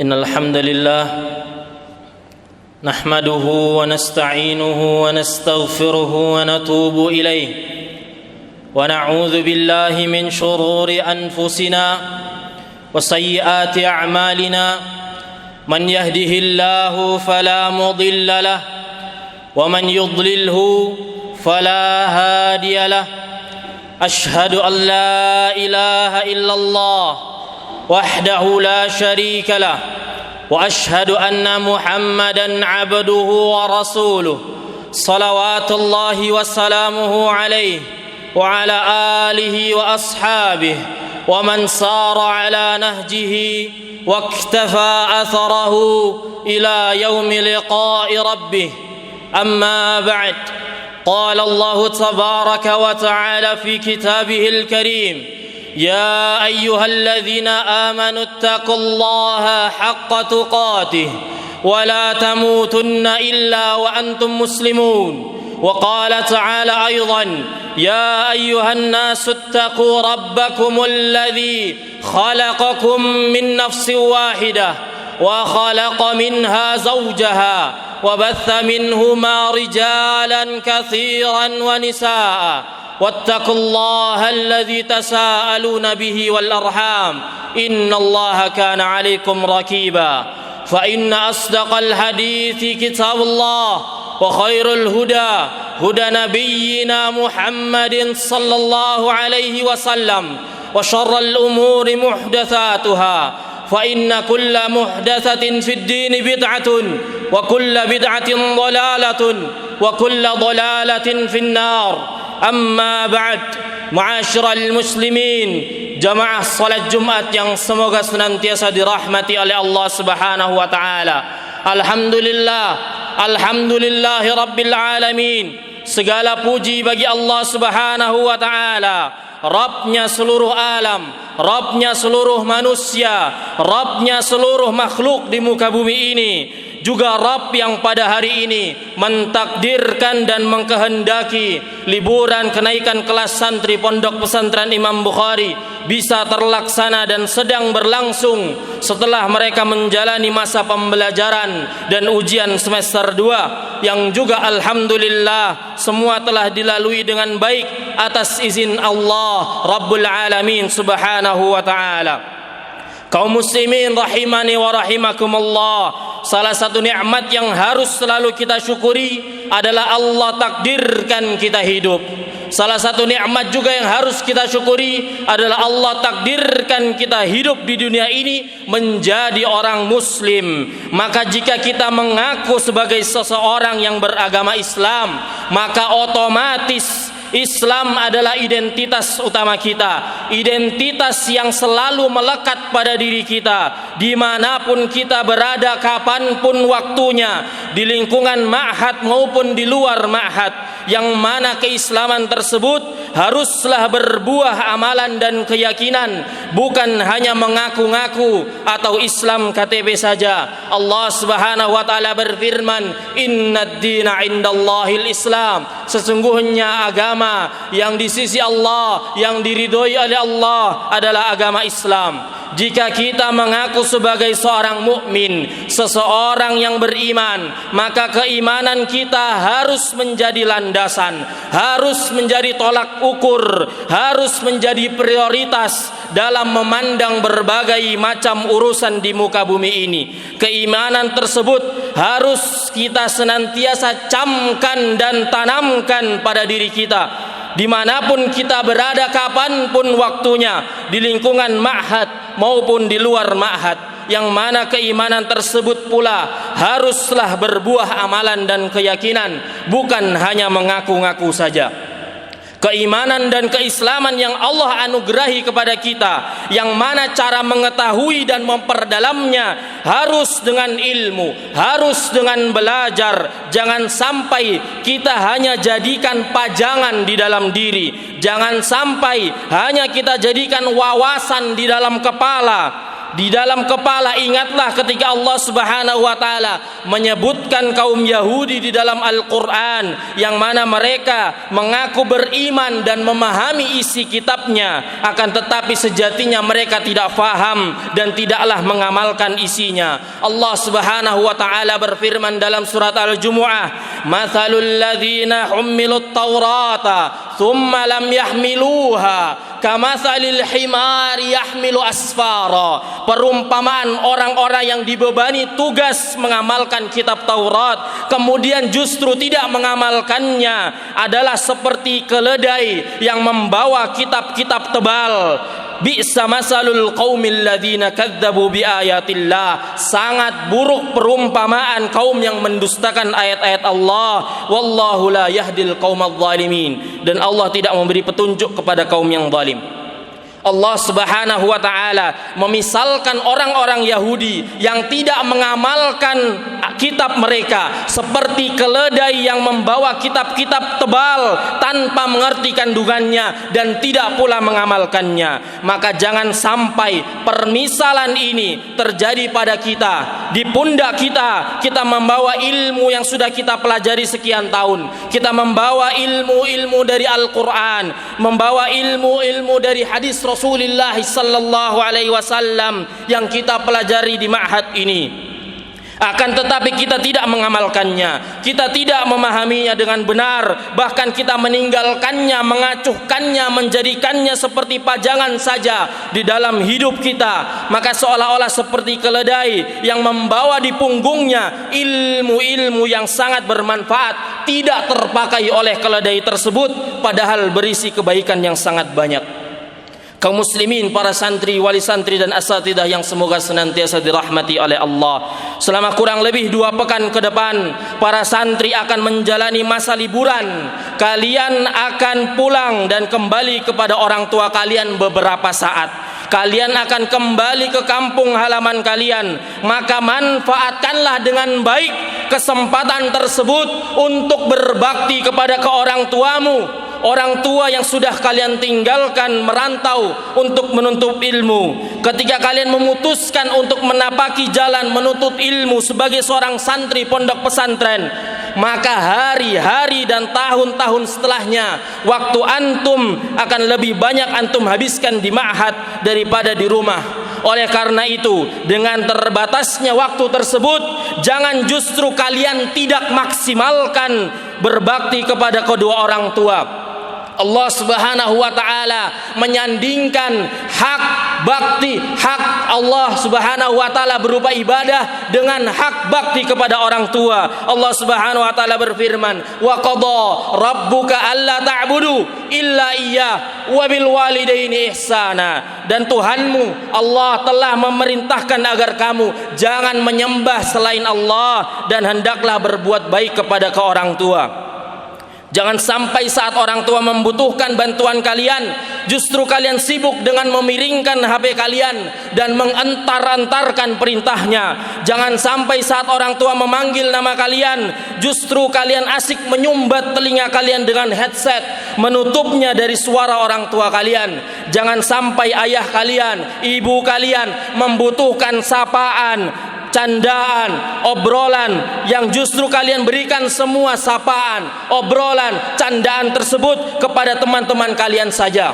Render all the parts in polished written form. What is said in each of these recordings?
إن الحمد لله نحمده ونستعينه ونستغفره ونتوب إليه ونعوذ بالله من شرور أنفسنا وسيئات أعمالنا من يهده الله فلا مضل له ومن يضلله فلا هادي له أشهد أن لا إله إلا الله وحده لا شريك له وأشهد أن محمدا عبده ورسوله صلوات الله وسلامه عليه وعلى آله وأصحابه ومن سار على نهجه واكتفى أثره إلى يوم لقاء ربه أما بعد قال الله تبارك وتعالى في كتابه الكريم يا أيها الذين آمنوا اتقوا الله حق تقاته ولا تموتن إلا وأنتم مسلمون وقال تعالى أيضا يا أيها الناس اتقوا ربكم الذي خلقكم من نفس واحدة وخلق منها زوجها وبث منهما رجالا كثيرا ونساء واتقوا الله الذي تساءلون به والأرحام إن الله كان عليكم رقيبا فإن أصدق الحديث كتاب الله وخير الهدى هدى نبينا محمد صلى الله عليه وسلم وشر الأمور محدثاتها فإن كل محدثة في الدين بدعة وكل بدعة ضلالة وكل ضلالة في النار أما بعد Ma'asyiral muslimin, jamaah salat Jumat yang semoga senantiasa dirahmati oleh Allah Subhanahu wa taala. Alhamdulillahi rabbil alamin. Segala puji bagi Allah Subhanahu wa taala, Rabbnya seluruh alam, Rabbnya seluruh manusia, Rabbnya seluruh makhluk di muka bumi ini, juga Rabb yang pada hari ini mentakdirkan dan mengkehendaki liburan kenaikan kelas santri Pondok Pesantren Imam Bukhari bisa terlaksana dan sedang berlangsung setelah mereka menjalani masa pembelajaran dan ujian semester 2 yang juga alhamdulillah semua telah dilalui dengan baik atas izin Allah Rabbul Alamin Subhanahu wa ta'ala. Kaum muslimin rahimani wa rahimakumullah, salah satu nikmat yang harus selalu kita syukuri adalah Allah takdirkan kita hidup. Salah satu nikmat juga yang harus kita syukuri adalah Allah takdirkan kita hidup di dunia ini menjadi orang muslim. Maka jika kita mengaku sebagai seseorang yang beragama Islam, maka otomatis Islam adalah identitas utama kita, identitas yang selalu melekat pada diri kita dimanapun kita berada, kapanpun waktunya, di lingkungan ma'had maupun di luar ma'had, yang mana keislaman tersebut haruslah berbuah amalan dan keyakinan, bukan hanya mengaku-ngaku atau Islam KTP saja. Allah Subhanahu wa taala berfirman, "Innad dina 'indallahil Islam." Sesungguhnya agama yang di sisi Allah, yang diridhoi oleh Allah adalah agama Islam. Jika kita mengaku sebagai seorang mukmin, seseorang yang beriman, maka keimanan kita harus menjadi landasan, harus menjadi tolak ukur, harus menjadi prioritas dalam memandang berbagai macam urusan di muka bumi ini. Keimanan tersebut harus kita senantiasa camkan dan tanamkan pada diri kita dimanapun kita berada, kapanpun waktunya, di lingkungan ma'had maupun di luar ma'had, yang mana keimanan tersebut pula haruslah berbuah amalan dan keyakinan, bukan hanya mengaku-ngaku saja. Keimanan dan keislaman yang Allah anugerahi kepada kita, yang mana cara mengetahui dan memperdalamnya harus dengan ilmu, harus dengan belajar. Jangan sampai kita hanya jadikan pajangan di dalam diri, jangan sampai hanya kita jadikan wawasan di dalam kepala, di dalam kepala, ingatlah ketika Allah Subhanahu wa taala menyebutkan kaum Yahudi di dalam Al-Qur'an yang mana mereka mengaku beriman dan memahami isi kitabnya, akan tetapi sejatinya mereka tidak faham dan tidaklah mengamalkan isinya. Allah Subhanahu wa taala berfirman dalam surat Al-Jumu'ah, "Matsalul ladzina hummilut taurata tsumma lam yahmiluha kamatsalil himari yahmilu asfara." Perumpamaan orang-orang yang dibebani tugas mengamalkan kitab Taurat kemudian justru tidak mengamalkannya adalah seperti keledai yang membawa kitab-kitab tebal. Bi'sa masalul qaumil ladzina kadzdzabu biayatillah. Sangat buruk perumpamaan kaum yang mendustakan ayat-ayat Allah. Wallahu la yahdil qaumadz zalimin. Dan Allah tidak memberi petunjuk kepada kaum yang zalim. Allah Subhanahu wa taala memisalkan orang-orang Yahudi yang tidak mengamalkan kitab mereka seperti keledai yang membawa kitab-kitab tebal tanpa mengerti kandungannya dan tidak pula mengamalkannya. Maka jangan sampai permisalan ini terjadi pada kita. Di pundak kita membawa ilmu yang sudah kita pelajari sekian tahun. Kita membawa ilmu-ilmu dari Al-Qur'an, membawa ilmu-ilmu dari hadis Rasulullah sallallahu alaihi wasallam yang kita pelajari di ma'had ini. Akan tetapi kita tidak mengamalkannya, kita tidak memahaminya dengan benar, bahkan kita meninggalkannya, mengacuhkannya, menjadikannya seperti pajangan saja di dalam hidup kita. Maka seolah-olah seperti keledai yang membawa di punggungnya ilmu-ilmu yang sangat bermanfaat tidak terpakai oleh keledai tersebut, padahal berisi kebaikan yang sangat banyak. Kaum muslimin, para santri, wali santri dan asatidah yang semoga senantiasa dirahmati oleh Allah. Selama kurang lebih 2 pekan ke depan, para santri akan menjalani masa liburan. Kalian akan pulang dan kembali kepada orang tua kalian beberapa saat. Kalian akan kembali ke kampung halaman kalian. Maka manfaatkanlah dengan baik kesempatan tersebut untuk berbakti kepada orang tuamu. Orang tua yang sudah kalian tinggalkan merantau untuk menuntut ilmu. Ketika kalian memutuskan untuk menapaki jalan menuntut ilmu sebagai seorang santri pondok pesantren, maka hari-hari dan tahun-tahun setelahnya waktu antum akan lebih banyak antum habiskan di ma'had daripada di rumah. Oleh karena itu, dengan terbatasnya waktu tersebut, jangan justru kalian tidak maksimalkan berbakti kepada kedua orang tua. Allah Subhanahu wa taala menyandingkan hak bakti, hak Allah Subhanahu wa taala berupa ibadah dengan hak bakti kepada orang tua. Allah Subhanahu wa taala berfirman, "Wa qada rabbuka alla ta'budu illa iyyah wa bil walidaini ihsana." Dan Tuhanmu Allah telah memerintahkan agar kamu jangan menyembah selain Allah dan hendaklah berbuat baik kepada orang tua. Jangan sampai saat orang tua membutuhkan bantuan kalian, justru kalian sibuk dengan memiringkan HP kalian dan mengantar-antarkan perintahnya. Jangan sampai saat orang tua memanggil nama kalian, justru kalian asik menyumbat telinga kalian dengan headset, menutupnya dari suara orang tua kalian. Jangan sampai ayah kalian, ibu kalian membutuhkan sapaan, candaan, obrolan yang justru kalian berikan semua sapaan, obrolan, candaan tersebut kepada teman-teman kalian saja.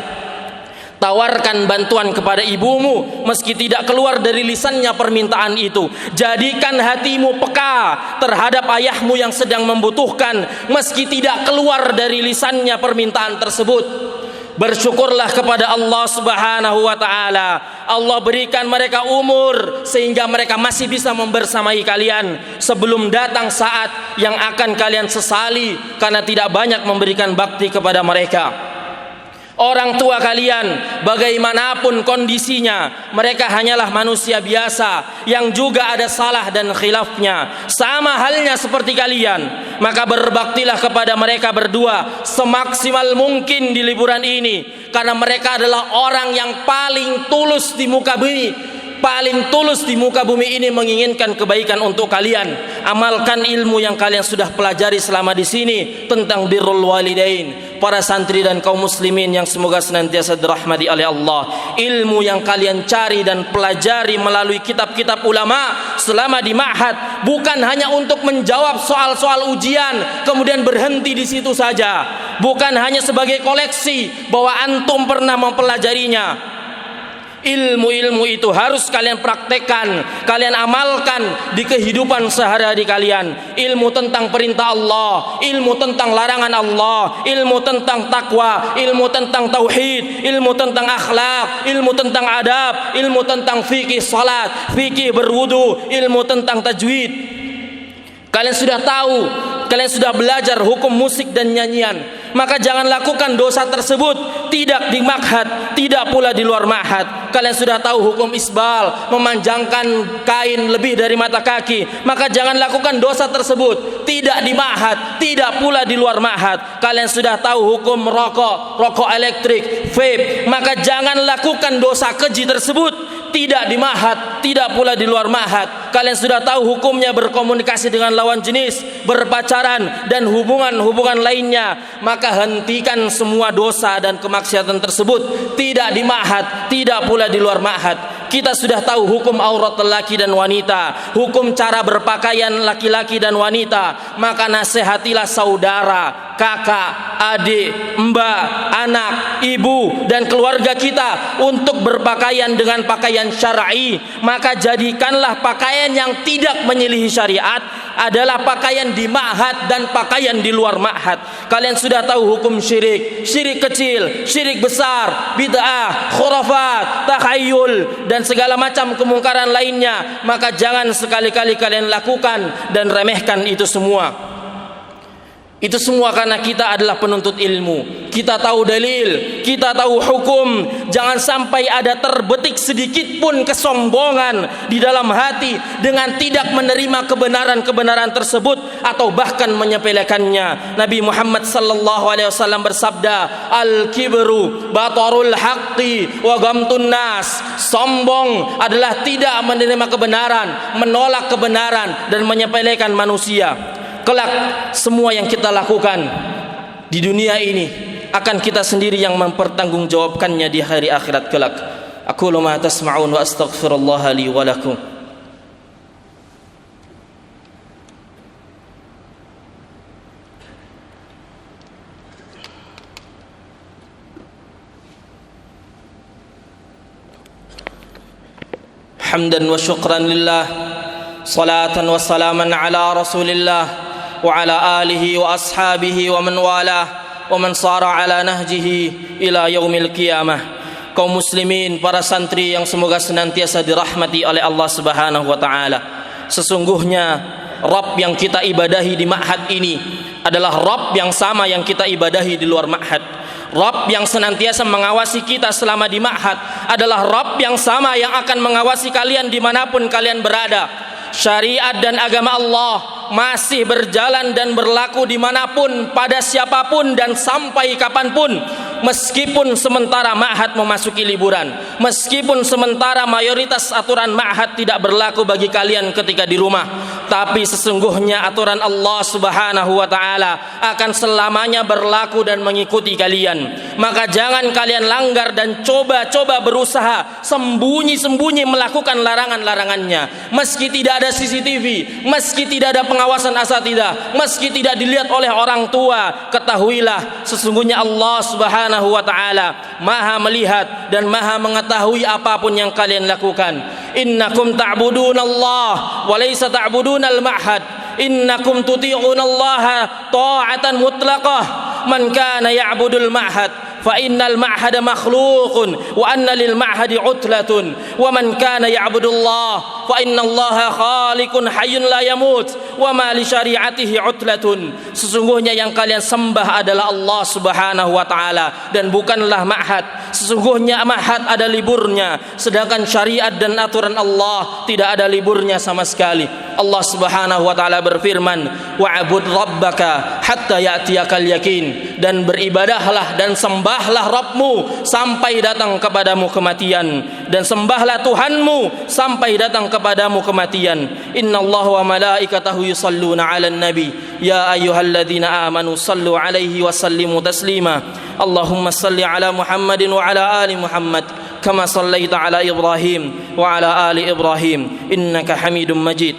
Tawarkan bantuan kepada ibumu meski tidak keluar dari lisannya permintaan itu. Jadikan hatimu peka terhadap ayahmu yang sedang membutuhkan meski tidak keluar dari lisannya permintaan tersebut. Bersyukurlah kepada Allah Subhanahu wa taala. Allah berikan mereka umur sehingga mereka masih bisa membersamai kalian sebelum datang saat yang akan kalian sesali karena tidak banyak memberikan bakti kepada mereka. Orang tua kalian bagaimanapun kondisinya, mereka hanyalah manusia biasa yang juga ada salah dan khilafnya, sama halnya seperti kalian. Maka berbaktilah kepada mereka berdua semaksimal mungkin di liburan ini, karena mereka adalah orang yang paling tulus di muka bumi. Paling tulus di muka bumi ini menginginkan kebaikan untuk kalian. Amalkan ilmu yang kalian sudah pelajari selama di sini tentang birrul walidain. para santri dan kaum muslimin yang semoga senantiasa dirahmati oleh Allah, ilmu yang kalian cari dan pelajari melalui kitab-kitab ulama selama di ma'had bukan hanya untuk menjawab soal-soal ujian kemudian berhenti di situ saja, bukan hanya sebagai koleksi bahwa antum pernah mempelajarinya. Ilmu-ilmu itu harus kalian praktekkan, kalian amalkan di kehidupan sehari-hari kalian. Ilmu tentang perintah Allah, ilmu tentang larangan Allah, ilmu tentang takwa, ilmu tentang tauhid, ilmu tentang akhlak, ilmu tentang adab, ilmu tentang fikih salat, fikih berwudu, ilmu tentang tajwid. Kalian sudah tahu, kalian sudah belajar hukum musik dan nyanyian, maka jangan lakukan dosa tersebut tidak di ma'had, tidak pula di luar ma'had. Kalian sudah tahu hukum isbal, memanjangkan kain lebih dari mata kaki, maka jangan lakukan dosa tersebut tidak di ma'had, tidak pula di luar ma'had. Kalian sudah tahu hukum rokok elektrik, vape, maka jangan lakukan dosa keji tersebut tidak di ma'had, tidak pula di luar ma'had. Kalian sudah tahu hukumnya berkomunikasi dengan lawan jenis, berpacaran dan hubungan-hubungan lainnya, maka hentikan semua dosa dan kemaksiatan tersebut tidak di ma'had, tidak pula di luar ma'had. Kita sudah tahu hukum aurat laki dan wanita, hukum cara berpakaian laki-laki dan wanita, maka nasihatilah saudara, kakak, adik, mbak, anak, ibu dan keluarga kita untuk berpakaian dengan pakaian syar'i. Maka jadikanlah pakaian yang tidak menyelisihi syariat adalah pakaian di ma'had dan pakaian di luar ma'had. Kalian sudah tahu hukum syirik, syirik kecil, syirik besar, bid'ah, khurafat, takhayul dan segala macam kemungkaran lainnya, maka jangan sekali-kali kalian lakukan dan remehkan itu semua. Itu semua karena kita adalah penuntut ilmu. Kita tahu dalil, kita tahu hukum. Jangan sampai ada terbetik sedikit pun kesombongan di dalam hati dengan tidak menerima kebenaran-kebenaran tersebut atau bahkan menyepelekannya. Nabi Muhammad sallallahu alaihi wasallam bersabda, "Al-kibru batarul haqqi wa ghamtun nas." Sombong adalah tidak menerima kebenaran, menolak kebenaran dan menyepelekan manusia. Kelak semua yang kita lakukan di dunia ini akan kita sendiri yang mempertanggungjawabkannya di hari akhirat kelak. Aqulu ma tasma'un wa astaghfirullah li wa lakum. Hamdan wa syukran lillah, salatan wa salaman ala rasulillah wa ala alihi wa ashabihi wa man walah wa man sara ala nahjihi ila yaumil qiyamah. Kaum muslimin, para santri yang semoga senantiasa dirahmati oleh Allah Subhanahu wa taala. Sesungguhnya Rabb yang kita ibadahi di ma'had ini adalah Rabb yang sama yang kita ibadahi di luar ma'had. Rabb yang senantiasa mengawasi kita selama di ma'had adalah Rabb yang sama yang akan mengawasi kalian dimanapun kalian berada. Syariat dan agama Allah masih berjalan dan berlaku dimanapun, pada siapapun dan sampai kapanpun. Meskipun sementara ma'had memasuki liburan, meskipun sementara mayoritas aturan ma'had tidak berlaku bagi kalian ketika di rumah, tapi sesungguhnya aturan Allah Subhanahu wa taala akan selamanya berlaku dan mengikuti kalian. Maka jangan kalian langgar dan coba-coba berusaha sembunyi-sembunyi melakukan larangan-larangannya. Meski tidak ada CCTV, meski tidak ada pengawasan asatidzah, meski tidak dilihat oleh orang tua, ketahuilah sesungguhnya Allah Subhanahu wa taala Maha melihat dan Maha mengetahui apapun yang kalian lakukan. Innakum ta'budunallaha wa laysa ta'budunal ma'had. Innakum tuti'unallaha ta'atan mutlaqah. Man kana ya'budul ma'had fa innal ma'hada makhluqun wa anna lil ma'hadi utlatun wa man kana ya'budullah fa innallaha khaliqun hayyun la yamut wa ma li syari'atihi utlatun. Sesungguhnya yang kalian sembah adalah Allah Subhanahu wa taala dan bukanlah ma'had. Sesungguhnya ma'had ada liburnya, sedangkan syariat dan aturan Allah tidak ada liburnya sama sekali. Allah Subhanahu wa taala berfirman, wa'bud rabbaka hatta ya'tiyakal yakin, dan beribadahlah dan sembahlah Rabbmu sampai datang kepadamu kematian, dan sembahlah Tuhanmu sampai datang kepadamu kematian. Innallaha wa malaikatahu yusalluna 'alan nabi يا أيها الذين آمنوا صلوا عليه وسلموا تسليما اللهم صل على محمد وعلى آل محمد كما صليت على إبراهيم وعلى آل إبراهيم إنك حميد مجيد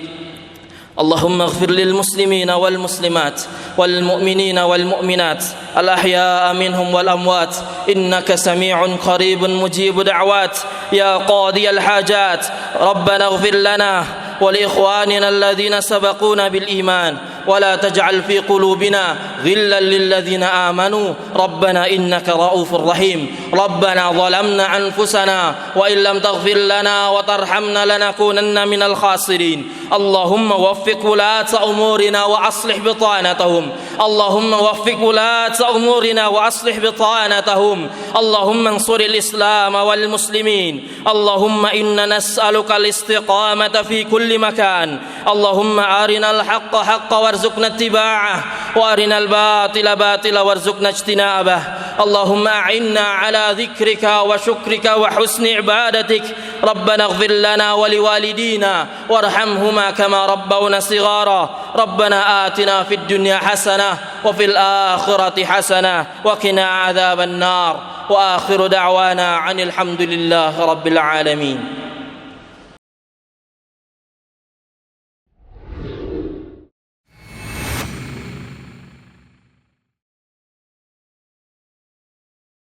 اللهم اغفر للمسلمين والمسلمات والمؤمنين والمؤمنات الأحياء منهم والأموات إنك سميع قريب مجيب دعوات يا قاضي الحاجات ربنا اغفر لنا ولإخواننا الذين سبقونا بالإيمان ولا تجعل في قلوبنا غلا للذين آمنوا ربنا إنك رؤوف رحيم ربنا ظلمنا أنفسنا وإن لم تغفر لنا وترحمنا لنكونن من الخاسرين اللهم وفق ولاة أمورنا وأصلح بطانتهم اللهم وفق ولاة أمورنا وأصلح بطانتهم اللهم انصر الإسلام والمسلمين اللهم إنا نسألك الاستقامة في كل مكان اللهم أرنا الحق حقا وارزقنا اتباعه وأرنا الباطل باطلا وارزقنا اجتنابه اللهم أعنا على ذكرك وشكرك وحسن عبادتك ربنا اغفر لنا ولوالدينا وارحمهما كما ربونا صغارا ربنا آتنا في الدنيا حسنة وفي الآخرة حسنة وقنا عذاب النار وآخر دعوانا عن الحمد لله رب العالمين